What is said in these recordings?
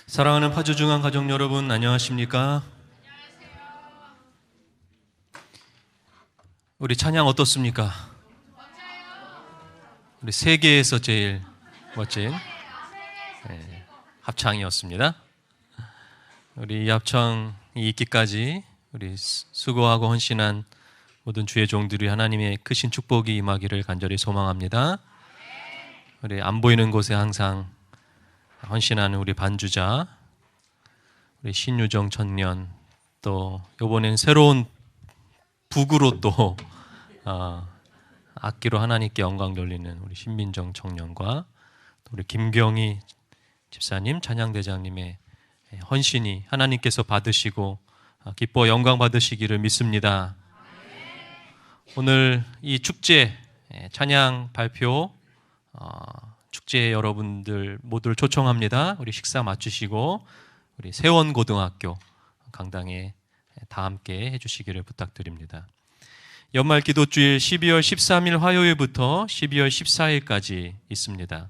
사랑하는 파주중앙 가족 여러분, 안녕하십니까? 우리 찬양 어떻습니까? 우리 세계에서 제일 멋진 합창이었습니다. 우리 이 합창이 있기까지 우리 수고하고 헌신한 모든 주의 종들이 하나님의 크신 축복이 임하기를 간절히 소망합니다. 우리 안 보이는 곳에 항상 헌신하는 우리 반주자, 우리 신유정 청년, 또 이번엔 새로운 북으로 또 악기로 하나님께 영광 돌리는 우리 신민정 청년과 또 우리 김경희 집사님, 찬양대장님의 헌신이 하나님께서 받으시고 기뻐 영광 받으시기를 믿습니다. 오늘 이 축제 찬양 발표 축제에 여러분들 모두를 초청합니다. 우리 식사 마치시고 우리 세원고등학교 강당에 다 함께 해주시기를 부탁드립니다. 연말 기도주일 12월 13일 화요일부터 12월 14일까지 있습니다.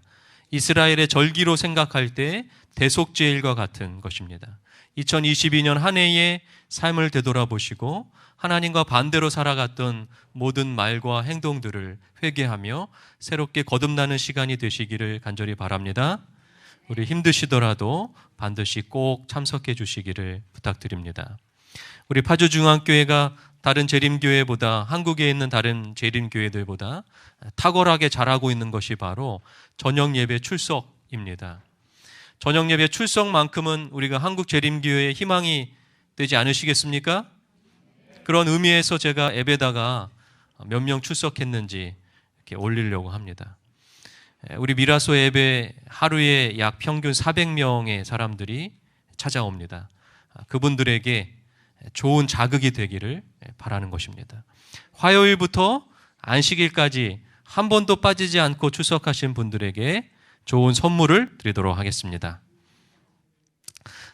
이스라엘의 절기로 생각할 때 대속제일과 같은 것입니다. 2022년 한 해의 삶을 되돌아보시고 하나님과 반대로 살아갔던 모든 말과 행동들을 회개하며 새롭게 거듭나는 시간이 되시기를 간절히 바랍니다. 우리 힘드시더라도 반드시 꼭 참석해 주시기를 부탁드립니다. 우리 파주중앙교회가 다른 재림교회보다, 한국에 있는 다른 재림교회들보다 탁월하게 잘하고 있는 것이 바로 저녁예배 출석입니다. 저녁예배 출석만큼은 우리가 한국 재림교회의 희망이 되지 않으시겠습니까? 그런 의미에서 제가 앱에다가 몇 명 출석했는지 이렇게 올리려고 합니다. 우리 미라소 앱에 하루에 약 평균 400명의 사람들이 찾아옵니다. 그분들에게 좋은 자극이 되기를 바라는 것입니다. 화요일부터 안식일까지 한 번도 빠지지 않고 출석하신 분들에게 좋은 선물을 드리도록 하겠습니다.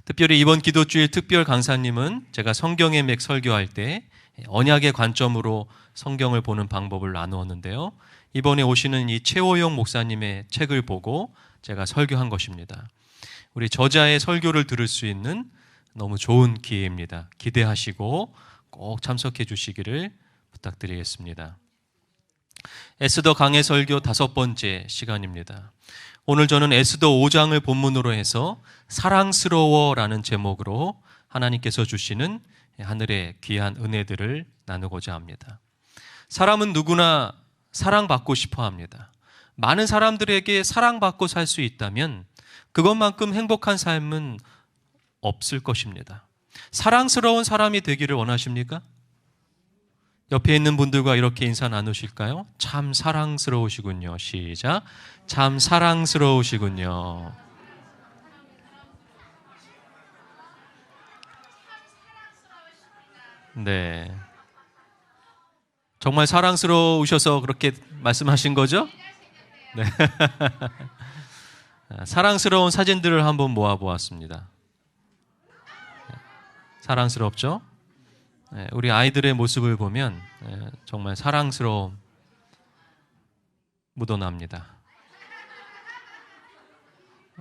특별히 이번 기도주일 특별 강사님은 제가 성경의 맥 설교할 때 언약의 관점으로 성경을 보는 방법을 나누었는데요. 이번에 오시는 이 최호영 목사님의 책을 보고 제가 설교한 것입니다. 우리 저자의 설교를 들을 수 있는 너무 좋은 기회입니다. 기대하시고 꼭 참석해 주시기를 부탁드리겠습니다. 에스더 강해 설교 5번째 시간입니다. 오늘 저는 에스더 5장을 본문으로 해서 사랑스러워라는 제목으로 하나님께서 주시는 하늘의 귀한 은혜들을 나누고자 합니다. 사람은 누구나 사랑받고 싶어 합니다. 많은 사람들에게 사랑받고 살 수 있다면 그것만큼 행복한 삶은 없을 것입니다. 사랑스러운 사람이 되기를 원하십니까? 옆에 있는 분들과 이렇게 인사 나누실까요? 참 사랑스러우시군요. 시작. 참 사랑스러우시군요. 네. 정말 사랑스러우셔서 그렇게 말씀하신 거죠? 네. 사랑스러운 사진들을 한번 모아보았습니다. 사랑스럽죠? 우리 아이들의 모습을 보면 정말 사랑스러움 묻어납니다.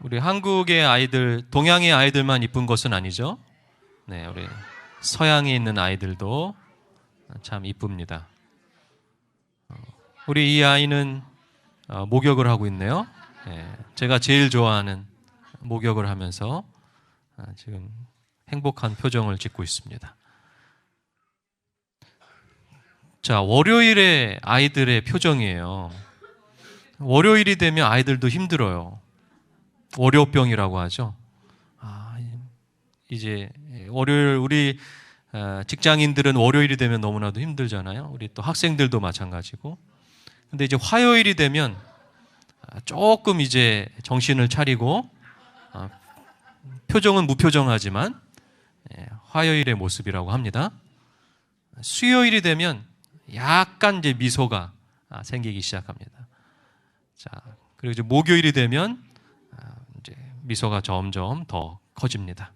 우리 한국의 아이들, 동양의 아이들만 이쁜 것은 아니죠? 네, 우리 서양에 있는 아이들도 참 이쁩니다. 우리 이 아이는 목욕을 하고 있네요. 제가 제일 좋아하는 목욕을 하면서 지금 행복한 표정을 짓고 있습니다. 자, 월요일에 아이들의 표정이에요. 월요일이 되면 아이들도 힘들어요. 월요병이라고 하죠. 이제 월요일 우리 직장인들은 월요일이 되면 너무나도 힘들잖아요. 우리 또 학생들도 마찬가지고. 근데 이제 화요일이 되면 조금 이제 정신을 차리고 표정은 무표정하지만 화요일의 모습이라고 합니다. 수요일이 되면 약간 이제 미소가 생기기 시작합니다. 자, 그리고 이제 목요일이 되면 이제 미소가 점점 더 커집니다.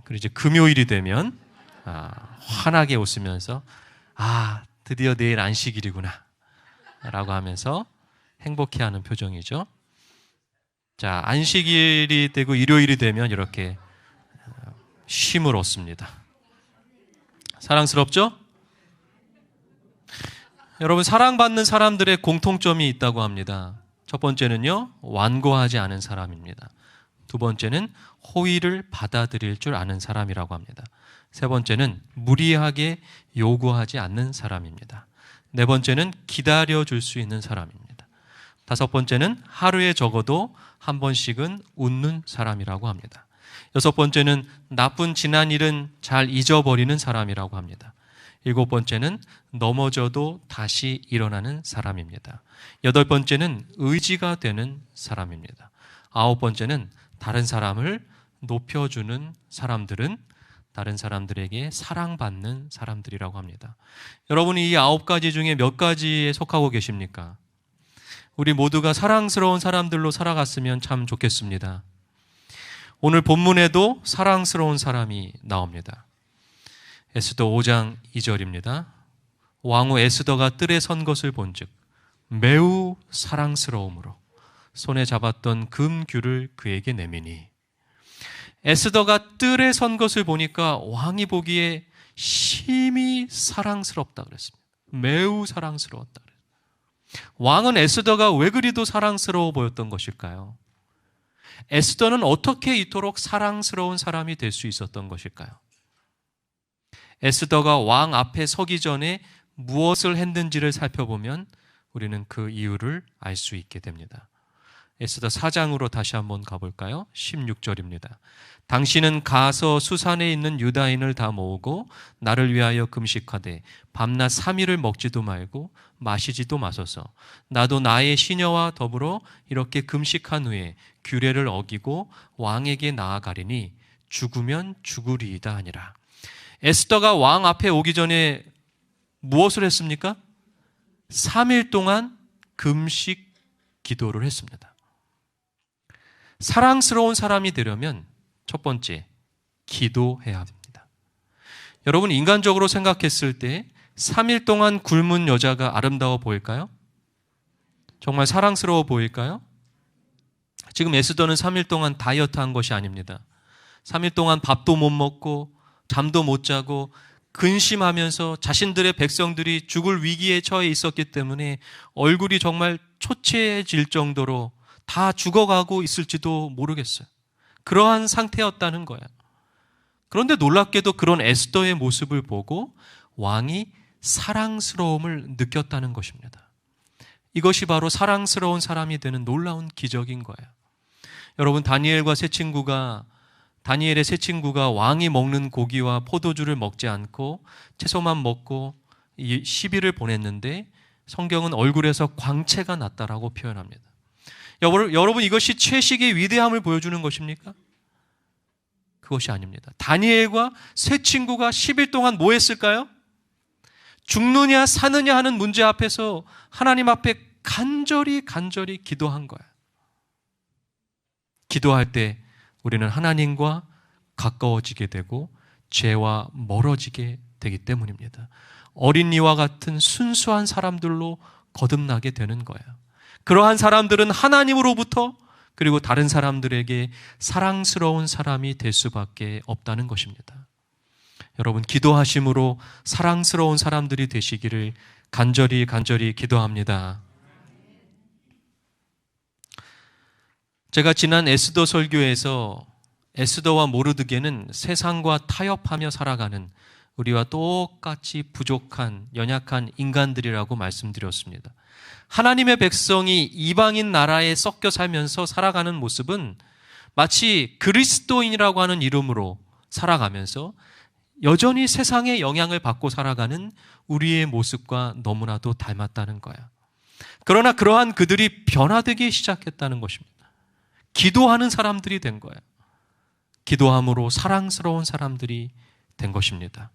그리고 이제 금요일이 되면 환하게 웃으면서 드디어 내일 안식일이구나 라고 하면서 행복해하는 표정이죠. 자, 안식일이 되고 일요일이 되면 이렇게 쉼을 얻습니다. 사랑스럽죠? 여러분, 사랑받는 사람들의 공통점이 있다고 합니다. 첫 번째는요, 완고하지 않은 사람입니다. 두 번째는 호의를 받아들일 줄 아는 사람이라고 합니다. 세 번째는 무리하게 요구하지 않는 사람입니다. 네 번째는 기다려줄 수 있는 사람입니다. 다섯 번째는 하루에 적어도 한 번씩은 웃는 사람이라고 합니다. 여섯 번째는 나쁜 지난 일은 잘 잊어버리는 사람이라고 합니다. 일곱 번째는 넘어져도 다시 일어나는 사람입니다. 여덟 번째는 의지가 되는 사람입니다. 아홉 번째는 다른 사람을 높여주는 사람들은 다른 사람들에게 사랑받는 사람들이라고 합니다. 여러분이 이 9가지 중에 몇 가지에 속하고 계십니까? 우리 모두가 사랑스러운 사람들로 살아갔으면 참 좋겠습니다. 오늘 본문에도 사랑스러운 사람이 나옵니다. 에스더 5장 2절입니다. 왕후 에스더가 뜰에 선 것을 본즉 매우 사랑스러움으로 손에 잡았던 금규를 그에게 내미니. 에스더가 뜰에 선 것을 보니까 왕이 보기에 심히 사랑스럽다 그랬습니다. 매우 사랑스러웠다 그랬습니다. 왕은 에스더가 왜 그리도 사랑스러워 보였던 것일까요? 에스더는 어떻게 이토록 사랑스러운 사람이 될 수 있었던 것일까요? 에스더가 왕 앞에 서기 전에 무엇을 했는지를 살펴보면 우리는 그 이유를 알 수 있게 됩니다. 에스더 4장으로 다시 한번 가볼까요? 16절입니다. 당신은 가서 수산에 있는 유다인을 다 모으고 나를 위하여 금식하되 밤낮 3일을 먹지도 말고 마시지도 마소서. 나도 나의 시녀와 더불어 이렇게 금식한 후에 규례를 어기고 왕에게 나아가리니 죽으면 죽으리이다 하니라. 에스더가 왕 앞에 오기 전에 무엇을 했습니까? 3일 동안 금식 기도를 했습니다. 사랑스러운 사람이 되려면 첫 번째, 기도해야 합니다. 여러분, 인간적으로 생각했을 때 3일 동안 굶은 여자가 아름다워 보일까요? 정말 사랑스러워 보일까요? 지금 에스더는 3일 동안 다이어트 한 것이 아닙니다. 3일 동안 밥도 못 먹고 잠도 못 자고 근심하면서 자신들의 백성들이 죽을 위기에 처해 있었기 때문에 얼굴이 정말 초췌해질 정도로 다 죽어가고 있을지도 모르겠어요. 그러한 상태였다는 거예요. 그런데 놀랍게도 그런 에스더의 모습을 보고 왕이 사랑스러움을 느꼈다는 것입니다. 이것이 바로 사랑스러운 사람이 되는 놀라운 기적인 거예요. 여러분, 다니엘의 세 친구가 왕이 먹는 고기와 포도주를 먹지 않고 채소만 먹고 이 10일을 보냈는데 성경은 얼굴에서 광채가 났다라고 표현합니다. 여러분, 이것이 채식의 위대함을 보여주는 것입니까? 그것이 아닙니다. 다니엘과 세 친구가 10일 동안 뭐 했을까요? 죽느냐 사느냐 하는 문제 앞에서 하나님 앞에 간절히 기도한 거예요. 기도할 때 우리는 하나님과 가까워지게 되고 죄와 멀어지게 되기 때문입니다. 어린이와 같은 순수한 사람들로 거듭나게 되는 거예요. 그러한 사람들은 하나님으로부터 그리고 다른 사람들에게 사랑스러운 사람이 될 수밖에 없다는 것입니다. 여러분, 기도하심으로 사랑스러운 사람들이 되시기를 간절히 기도합니다. 제가 지난 에스더 설교에서 에스더와 모르드게는 세상과 타협하며 살아가는 우리와 똑같이 부족한 연약한 인간들이라고 말씀드렸습니다. 하나님의 백성이 이방인 나라에 섞여 살면서 살아가는 모습은 마치 그리스도인이라고 하는 이름으로 살아가면서 여전히 세상의 영향을 받고 살아가는 우리의 모습과 너무나도 닮았다는 거예요. 그러나 그러한 그들이 변화되기 시작했다는 것입니다. 기도하는 사람들이 된 거예요. 기도함으로 사랑스러운 사람들이 된 것입니다.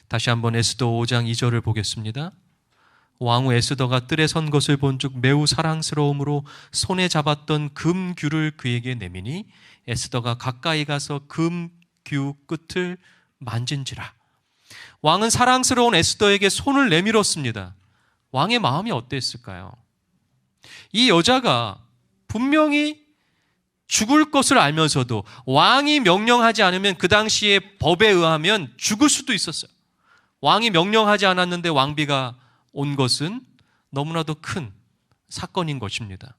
다시 한번 에스더 5장 2절을 보겠습니다. 왕후 에스더가 뜰에 선 것을 본즉 매우 사랑스러움으로 손에 잡았던 금규를 그에게 내미니 에스더가 가까이 가서 금규 끝을 만진지라. 왕은 사랑스러운 에스더에게 손을 내밀었습니다. 왕의 마음이 어땠을까요? 이 여자가 분명히 죽을 것을 알면서도 왕이 명령하지 않으면 그 당시에 법에 의하면 죽을 수도 있었어요. 왕이 명령하지 않았는데 왕비가 온 것은 너무나도 큰 사건인 것입니다.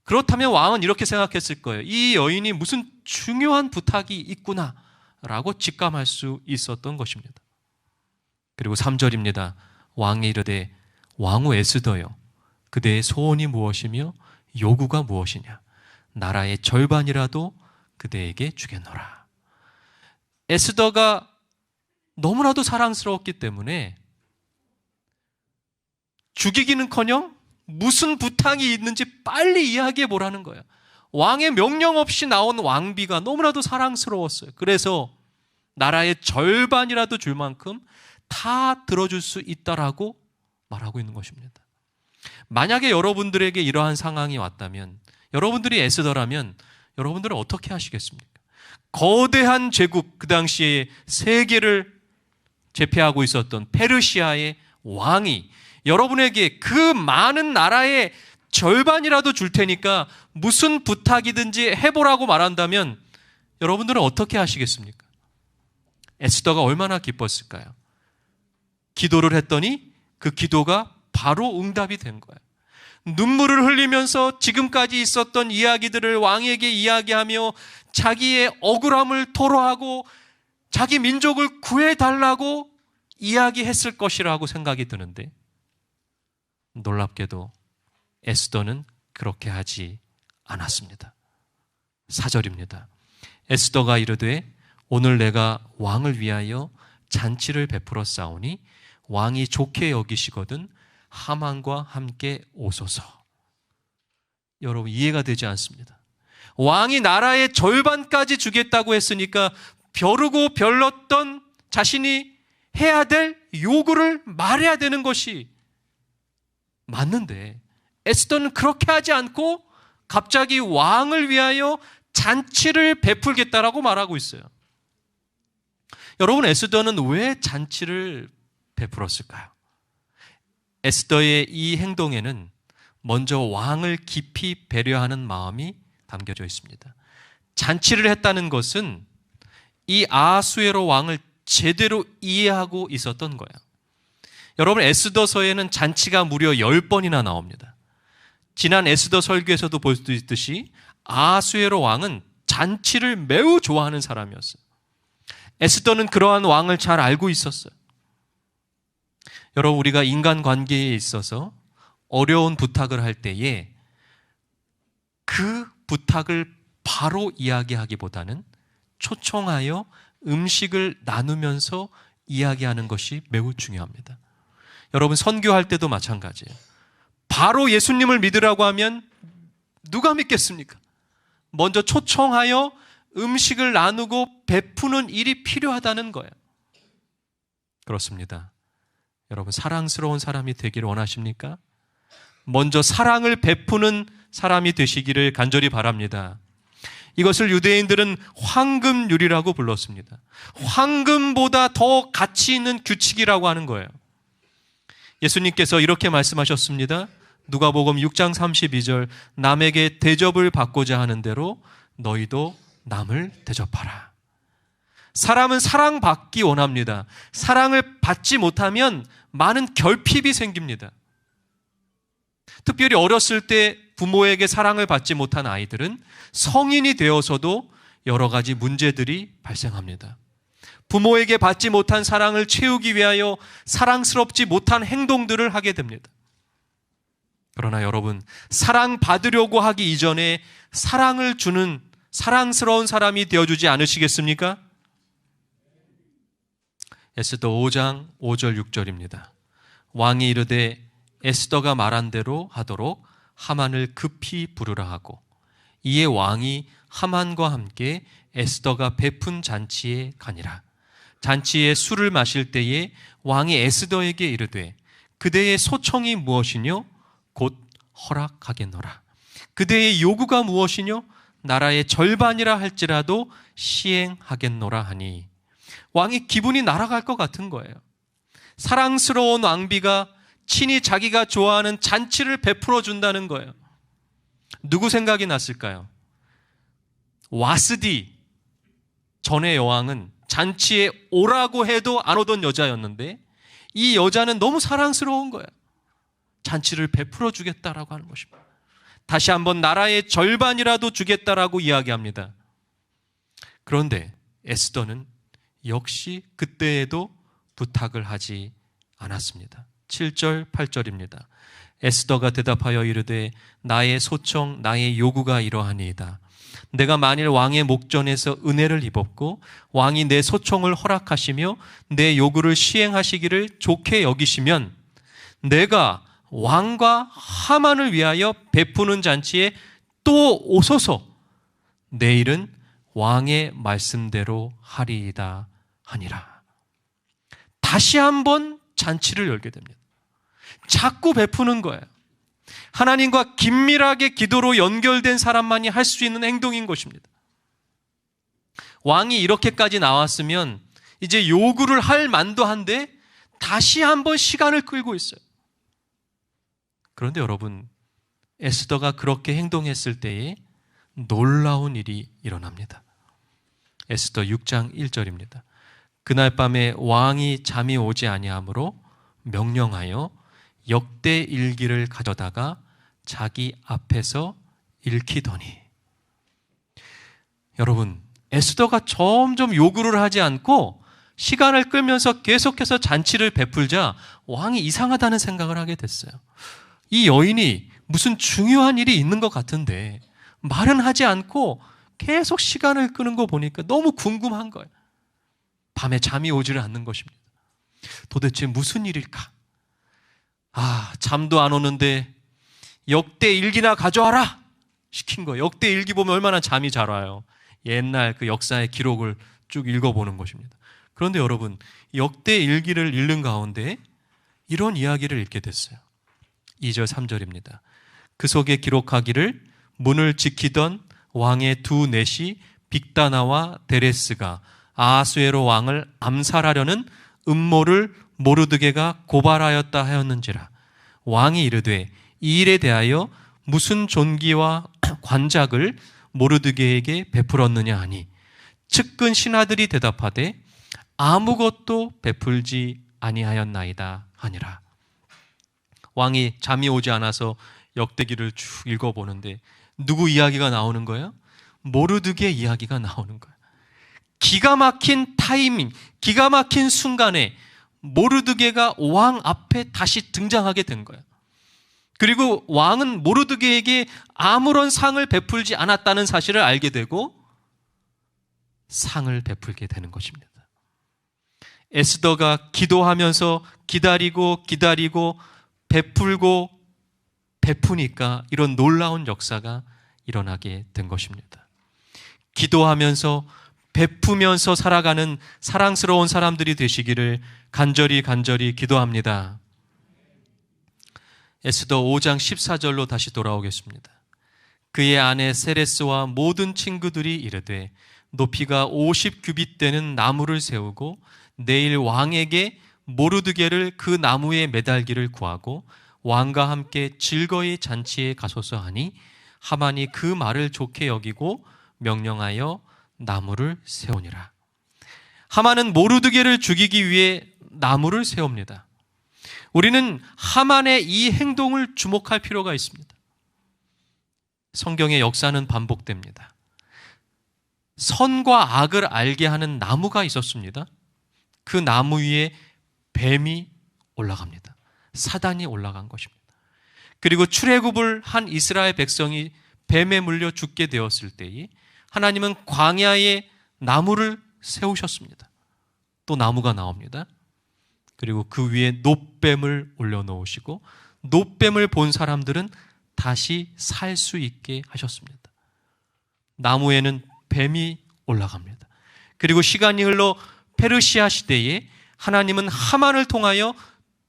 그렇다면 왕은 이렇게 생각했을 거예요. 이 여인이 무슨 중요한 부탁이 있구나라고 직감할 수 있었던 것입니다. 그리고 3절입니다. 왕이 이르되 왕후 에스더여, 그대의 소원이 무엇이며 요구가 무엇이냐? 나라의 절반이라도 그대에게 주겠노라. 에스더가 너무나도 사랑스러웠기 때문에 죽이기는커녕 무슨 부탁이 있는지 빨리 이야기해 보라는 거예요. 왕의 명령 없이 나온 왕비가 너무나도 사랑스러웠어요. 그래서 나라의 절반이라도 줄 만큼 다 들어줄 수 있다라고 말하고 있는 것입니다. 만약에 여러분들에게 이러한 상황이 왔다면, 여러분들이 에스더라면 여러분들은 어떻게 하시겠습니까? 거대한 제국, 그 당시에 세계를 제패하고 있었던 페르시아의 왕이 여러분에게 그 많은 나라의 절반이라도 줄 테니까 무슨 부탁이든지 해보라고 말한다면 여러분들은 어떻게 하시겠습니까? 에스더가 얼마나 기뻤을까요? 기도를 했더니 그 기도가 바로 응답이 된 거예요. 눈물을 흘리면서 지금까지 있었던 이야기들을 왕에게 이야기하며 자기의 억울함을 토로하고 자기 민족을 구해달라고 이야기했을 것이라고 생각이 드는데, 놀랍게도 에스더는 그렇게 하지 않았습니다. 4절입니다. 에스더가 이르되 오늘 내가 왕을 위하여 잔치를 베풀어 싸우니 왕이 좋게 여기시거든 하만과 함께 오소서. 여러분, 이해가 되지 않습니다. 왕이 나라의 절반까지 주겠다고 했으니까 벼르고 별렀던 자신이 해야 될 요구를 말해야 되는 것이 맞는데, 에스더는 그렇게 하지 않고 갑자기 왕을 위하여 잔치를 베풀겠다라고 말하고 있어요. 여러분, 에스더는 왜 잔치를 베풀었을까요? 에스더의 이 행동에는 먼저 왕을 깊이 배려하는 마음이 담겨져 있습니다. 잔치를 했다는 것은 이 아하수에로 왕을 제대로 이해하고 있었던 거예요. 여러분, 에스더서에는 잔치가 무려 10번이나 나옵니다. 지난 에스더 설교에서도 볼 수 있듯이 아하수에로 왕은 잔치를 매우 좋아하는 사람이었어요. 에스더는 그러한 왕을 잘 알고 있었어요. 여러분, 우리가 인간관계에 있어서 어려운 부탁을 할 때에 그 부탁을 바로 이야기하기보다는 초청하여 음식을 나누면서 이야기하는 것이 매우 중요합니다. 여러분, 선교할 때도 마찬가지예요. 바로 예수님을 믿으라고 하면 누가 믿겠습니까? 먼저 초청하여 음식을 나누고 베푸는 일이 필요하다는 거예요. 그렇습니다. 여러분, 사랑스러운 사람이 되기를 원하십니까? 먼저 사랑을 베푸는 사람이 되시기를 간절히 바랍니다. 이것을 유대인들은 황금률이라고 불렀습니다. 황금보다 더 가치 있는 규칙이라고 하는 거예요. 예수님께서 이렇게 말씀하셨습니다. 누가복음 6장 32절, 남에게 대접을 받고자 하는 대로 너희도 남을 대접하라. 사람은 사랑받기 원합니다. 사랑을 받지 못하면 많은 결핍이 생깁니다. 특별히 어렸을 때 부모에게 사랑을 받지 못한 아이들은 성인이 되어서도 여러 가지 문제들이 발생합니다. 부모에게 받지 못한 사랑을 채우기 위하여 사랑스럽지 못한 행동들을 하게 됩니다. 그러나 여러분, 사랑받으려고 하기 이전에 사랑을 주는 사랑스러운 사람이 되어주지 않으시겠습니까? 에스더 5장 5절 6절입니다. 왕이 이르되 에스더가 말한 대로 하도록 하만을 급히 부르라 하고, 이에 왕이 하만과 함께 에스더가 베푼 잔치에 가니라. 잔치에 술을 마실 때에 왕이 에스더에게 이르되 그대의 소청이 무엇이뇨? 곧 허락하겠노라. 그대의 요구가 무엇이뇨? 나라의 절반이라 할지라도 시행하겠노라 하니, 왕이 기분이 날아갈 것 같은 거예요. 사랑스러운 왕비가 친히 자기가 좋아하는 잔치를 베풀어 준다는 거예요. 누구 생각이 났을까요? 와스디 전의 여왕은 잔치에 오라고 해도 안 오던 여자였는데 이 여자는 너무 사랑스러운 거예요. 잔치를 베풀어 주겠다라고 하는 것입니다. 다시 한번 나라의 절반이라도 주겠다라고 이야기합니다. 그런데 에스더는 역시 그때에도 부탁을 하지 않았습니다. 7절, 8절입니다. 에스더가 대답하여 이르되 나의 소청, 나의 요구가 이러하니이다. 내가 만일 왕의 목전에서 은혜를 입었고 왕이 내 소청을 허락하시며 내 요구를 시행하시기를 좋게 여기시면 내가 왕과 하만을 위하여 베푸는 잔치에 또 오소서. 내일은 왕의 말씀대로 하리이다 하니라. 다시 한번 잔치를 열게 됩니다. 자꾸 베푸는 거예요. 하나님과 긴밀하게 기도로 연결된 사람만이 할 수 있는 행동인 것입니다. 왕이 이렇게까지 나왔으면 이제 요구를 할 만도 한데 다시 한번 시간을 끌고 있어요. 그런데 여러분, 에스더가 그렇게 행동했을 때에 놀라운 일이 일어납니다. 에스더 6장 1절입니다. 그날 밤에 왕이 잠이 오지 아니하므로 명령하여 역대 일기를 가져다가 자기 앞에서 읽히더니. 여러분, 에스더가 점점 요구를 하지 않고 시간을 끌면서 계속해서 잔치를 베풀자 왕이 이상하다는 생각을 하게 됐어요. 이 여인이 무슨 중요한 일이 있는 것 같은데 말은 하지 않고 계속 시간을 끄는 거 보니까 너무 궁금한 거예요. 밤에 잠이 오지를 않는 것입니다. 도대체 무슨 일일까? 잠도 안 오는데 역대 일기나 가져와라 시킨 거예요. 역대 일기 보면 얼마나 잠이 잘 와요. 옛날 그 역사의 기록을 쭉 읽어보는 것입니다. 그런데 여러분, 역대 일기를 읽는 가운데 이런 이야기를 읽게 됐어요. 2절 3절입니다. 그 속에 기록하기를 문을 지키던 왕의 두 넷이 빅다나와 데레스가 아하수에로 왕을 암살하려는 음모를 모르드게가 고발하였다 하였는지라. 왕이 이르되 이 일에 대하여 무슨 존귀와 관작을 모르드게에게 베풀었느냐 하니 측근 신하들이 대답하되 아무것도 베풀지 아니하였나이다 하니라. 왕이 잠이 오지 않아서 역대기를 쭉 읽어보는데 누구 이야기가 나오는 거예요? 모르드게 이야기가 나오는 거예요. 기가 막힌 타이밍, 기가 막힌 순간에 모르드게가 왕 앞에 다시 등장하게 된 거예요. 그리고 왕은 모르드게에게 아무런 상을 베풀지 않았다는 사실을 알게 되고 상을 베풀게 되는 것입니다. 에스더가 기도하면서 기다리고 베풀고 베푸니까 이런 놀라운 역사가 일어나게 된 것입니다. 기도하면서 베푸면서 살아가는 사랑스러운 사람들이 되시기를 간절히 기도합니다. 에스더 5장 14절로 다시 돌아오겠습니다. 그의 아내 세레스와 모든 친구들이 이르되 높이가 50규빗 되는 나무를 세우고 내일 왕에게 모르드게를 그 나무에 매달기를 구하고 왕과 함께 즐거이 잔치에 가소서 하니 하만이 그 말을 좋게 여기고 명령하여 나무를 세우니라. 하만은 모르드게를 죽이기 위해 나무를 세웁니다. 우리는 하만의 이 행동을 주목할 필요가 있습니다. 성경의 역사는 반복됩니다. 선과 악을 알게 하는 나무가 있었습니다. 그 나무 위에 뱀이 올라갑니다. 사단이 올라간 것입니다. 그리고 출애굽을 한 이스라엘 백성이 뱀에 물려 죽게 되었을 때에 하나님은 광야에 나무를 세우셨습니다. 또 나무가 나옵니다. 그리고 그 위에 놋뱀을 올려놓으시고 놋뱀을 본 사람들은 다시 살 수 있게 하셨습니다. 나무에는 뱀이 올라갑니다. 그리고 시간이 흘러 페르시아 시대에 하나님은 하만을 통하여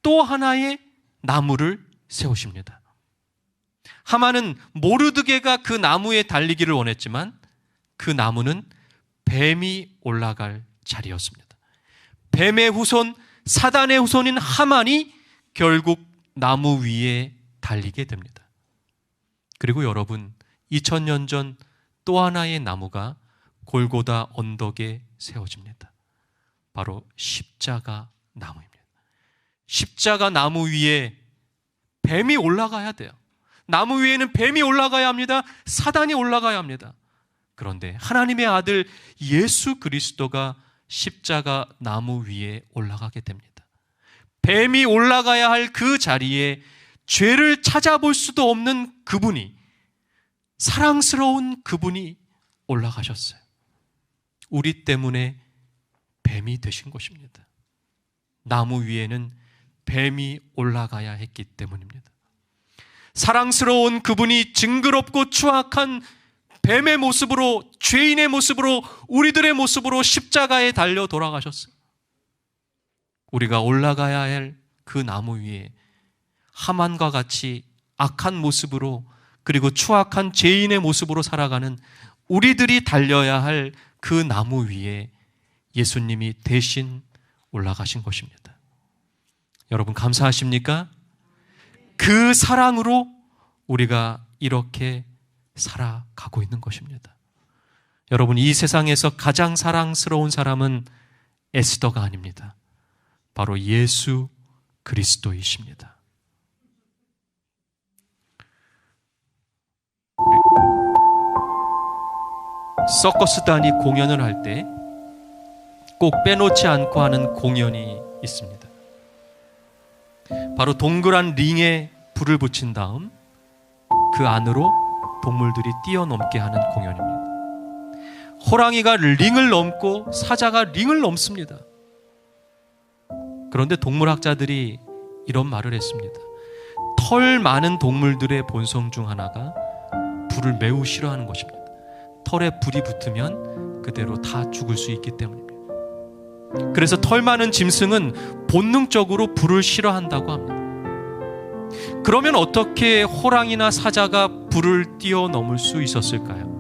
또 하나의 나무를 세우십니다. 하만은 모르드게가 그 나무에 달리기를 원했지만 그 나무는 뱀이 올라갈 자리였습니다. 뱀의 후손, 사단의 후손인 하만이 결국 나무 위에 달리게 됩니다. 그리고 여러분, 2000년 전 또 하나의 나무가 골고다 언덕에 세워집니다. 바로 십자가 나무입니다. 십자가 나무 위에 뱀이 올라가야 돼요. 나무 위에는 뱀이 올라가야 합니다. 사단이 올라가야 합니다. 그런데 하나님의 아들 예수 그리스도가 십자가 나무 위에 올라가게 됩니다. 뱀이 올라가야 할 그 자리에 죄를 찾아볼 수도 없는 그분이, 사랑스러운 그분이 올라가셨어요. 우리 때문에 뱀이 되신 것입니다. 나무 위에는 뱀이 올라가야 했기 때문입니다. 사랑스러운 그분이 징그럽고 추악한 뱀의 모습으로, 죄인의 모습으로, 우리들의 모습으로 십자가에 달려 돌아가셨어요. 우리가 올라가야 할 그 나무 위에 하만과 같이 악한 모습으로, 그리고 추악한 죄인의 모습으로 살아가는 우리들이 달려야 할 그 나무 위에 예수님이 대신 올라가신 것입니다. 여러분 감사하십니까? 그 사랑으로 우리가 이렇게 살아가고 있는 것입니다. 여러분, 이 세상에서 가장 사랑스러운 사람은 에스더가 아닙니다. 바로 예수 그리스도이십니다. 서커스단이 공연을 할 때 꼭 빼놓지 않고 하는 공연이 있습니다. 바로 동그란 링에 불을 붙인 다음 그 안으로 동물들이 뛰어넘게 하는 공연입니다. 호랑이가 링을 넘고 사자가 링을 넘습니다. 그런데 동물학자들이 이런 말을 했습니다. 털 많은 동물들의 본성 중 하나가 불을 매우 싫어하는 것입니다. 털에 불이 붙으면 그대로 다 죽을 수 있기 때문입니다. 그래서 털 많은 짐승은 본능적으로 불을 싫어한다고 합니다. 그러면 어떻게 호랑이나 사자가 불을 뛰어넘을 수 있었을까요?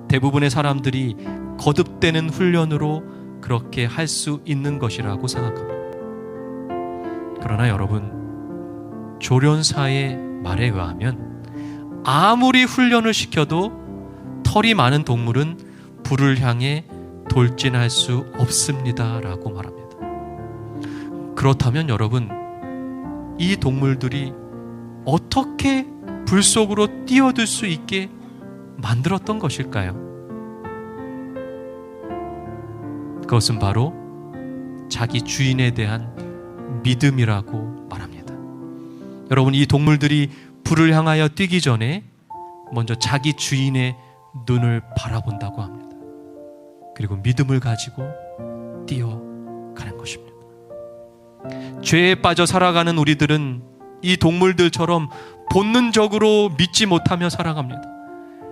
대부분의 사람들이 거듭되는 훈련으로 그렇게 할 수 있는 것이라고 생각합니다. 그러나 여러분, 조련사의 말에 의하면 아무리 훈련을 시켜도 털이 많은 동물은 불을 향해 돌진할 수 없습니다 라고 말합니다. 그렇다면 여러분, 이 동물들이 어떻게 불 속으로 뛰어들 수 있게 만들었던 것일까요? 그것은 바로 자기 주인에 대한 믿음이라고 말합니다. 여러분, 이 동물들이 불을 향하여 뛰기 전에 먼저 자기 주인의 눈을 바라본다고 합니다. 그리고 믿음을 가지고 뛰어가는 것입니다. 죄에 빠져 살아가는 우리들은 이 동물들처럼 본능적으로 믿지 못하며 살아갑니다.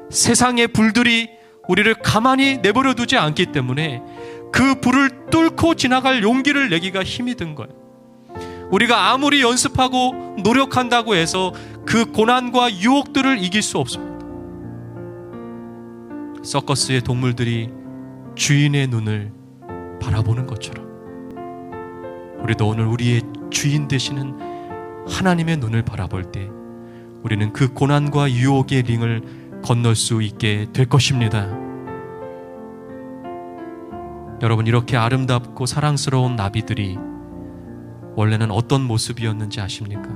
세상의 불들이 우리를 가만히 내버려 두지 않기 때문에 그 불을 뚫고 지나갈 용기를 내기가 힘이 든 거예요. 우리가 아무리 연습하고 노력한다고 해서 그 고난과 유혹들을 이길 수 없습니다. 서커스의 동물들이 주인의 눈을 바라보는 것처럼 우리도 오늘 우리의 주인 되시는 하나님의 눈을 바라볼 때 우리는 그 고난과 유혹의 링을 건널 수 있게 될 것입니다. 여러분, 이렇게 아름답고 사랑스러운 나비들이 원래는 어떤 모습이었는지 아십니까?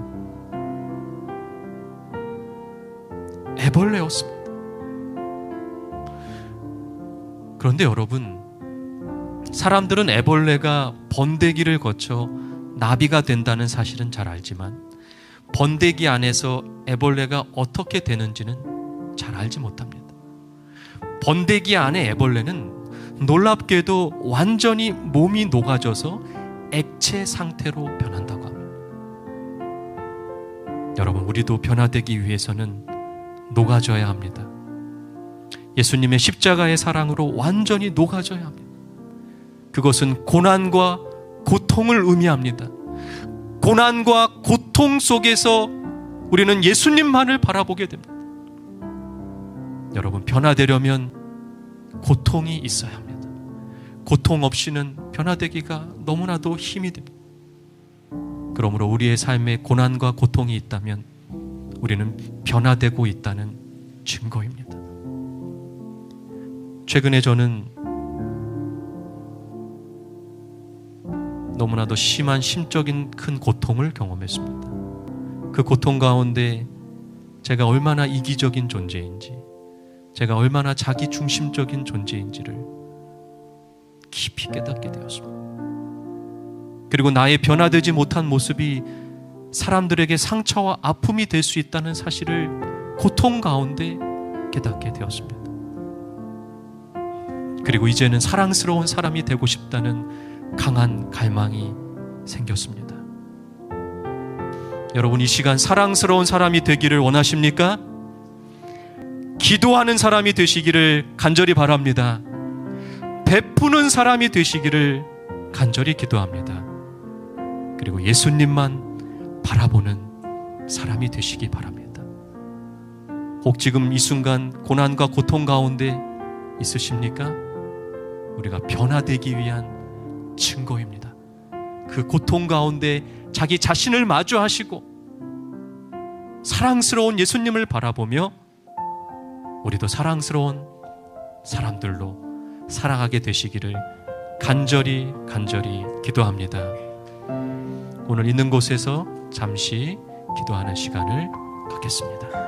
애벌레였습니다. 그런데 여러분, 사람들은 애벌레가 번데기를 거쳐 나비가 된다는 사실은 잘 알지만 번데기 안에서 애벌레가 어떻게 되는지는 잘 알지 못합니다. 번데기 안에 애벌레는 놀랍게도 완전히 몸이 녹아져서 액체 상태로 변한다고 합니다. 여러분, 우리도 변화되기 위해서는 녹아져야 합니다. 예수님의 십자가의 사랑으로 완전히 녹아져야 합니다. 그것은 고난과 고통을 의미합니다. 고난과 고통 속에서 우리는 예수님만을 바라보게 됩니다. 여러분, 변화되려면 고통이 있어야 합니다. 고통 없이는 변화되기가 너무나도 힘이 됩니다. 그러므로 우리의 삶에 고난과 고통이 있다면 우리는 변화되고 있다는 증거입니다. 최근에 저는 너무나도 심한 심적인 큰 고통을 경험했습니다. 그 고통 가운데 제가 얼마나 이기적인 존재인지, 제가 얼마나 자기 중심적인 존재인지를 깊이 깨닫게 되었습니다. 그리고 나의 변화되지 못한 모습이 사람들에게 상처와 아픔이 될 수 있다는 사실을 고통 가운데 깨닫게 되었습니다. 그리고 이제는 사랑스러운 사람이 되고 싶다는 강한 갈망이 생겼습니다. 여러분, 이 시간 사랑스러운 사람이 되기를 원하십니까? 기도하는 사람이 되시기를 간절히 바랍니다. 베푸는 사람이 되시기를 간절히 기도합니다. 그리고 예수님만 바라보는 사람이 되시기 바랍니다. 혹 지금 이 순간 고난과 고통 가운데 있으십니까? 우리가 변화되기 위한 증거입니다. 그 고통 가운데 자기 자신을 마주하시고 사랑스러운 예수님을 바라보며 우리도 사랑스러운 사람들로 살아가게 되시기를 간절히 기도합니다. 오늘 있는 곳에서 잠시 기도하는 시간을 갖겠습니다.